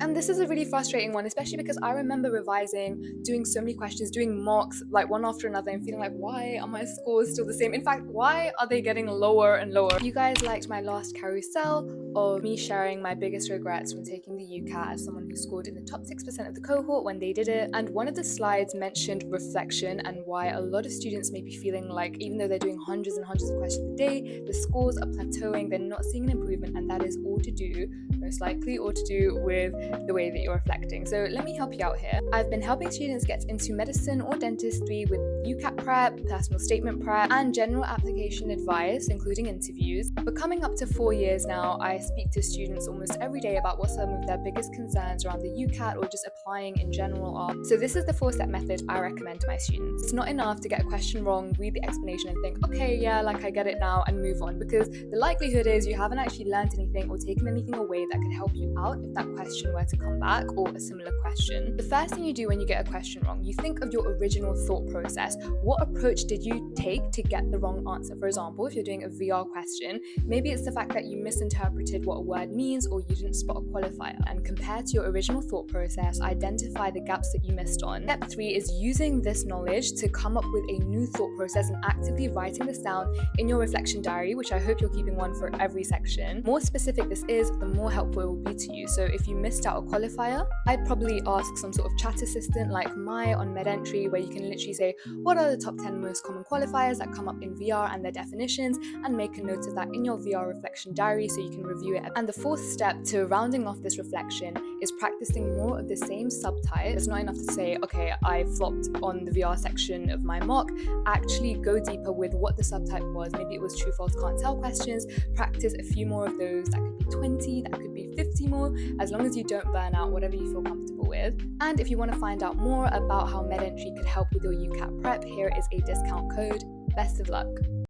And this is a really frustrating one, especially because I remember revising, doing so many questions, doing mocks like one after another and feeling like, why are my scores still the same? In fact, why are they getting lower and lower? You guys liked my last carousel of me sharing my biggest regrets from taking the UCAT as someone who scored in the top 6% of the cohort when they did it. And one of the slides mentioned reflection and why a lot of students may be feeling like even though they're doing hundreds and hundreds of questions a day, the scores are plateauing, they're not seeing an improvement, and that is all to do, most likely all to do with the way that you're reflecting. So let me help you out here. I've been helping students get into medicine or dentistry with UCAT prep, personal statement prep, and general application advice, including interviews. For coming up to 4 years now, I speak to students almost every day about what some of their biggest concerns around the UCAT or just applying in general are. So this is the 4-step method I recommend to my students. It's not enough to get a question wrong, read the explanation and think, okay, yeah, like I get it now, and move on, because the likelihood is you haven't actually learned anything or taken anything away that could help you out if that question were to come back, or a similar question. The first thing you do when you get a question wrong, you think of your original thought process. What approach did you take to get the wrong answer? For example, if you're doing a VR question, maybe it's the fact that you misinterpreted what a word means or you didn't spot a qualifier. And compared to your original thought process, identify the gaps that you missed on. Step 3 is using this knowledge to come up with a new thought process and actively writing this down in your reflection diary, which I hope you're keeping one for every section. More specific this is, the more helpful it will be to you. So if you missed out a qualifier, I'd probably ask some sort of chat assistant like Mai on MedEntry, where you can literally say, what are the top 10 most common qualifiers that come up in VR and their definitions, and make a note of that in your VR reflection diary so you can review it. And the 4th step to rounding off this reflection is practicing more of the same subtype. It's not enough to say, okay, I flopped on the VR section of my mock. Actually go deeper with what the subtype was. Maybe it was true, false, can't tell questions. Practice a few more of those. That could be 20, that could be 50 more, as long as you don't burn out, whatever you feel comfortable with. And if you want to find out more about how MedEntry could help with your UCAT prep, here is a discount code. Best of luck.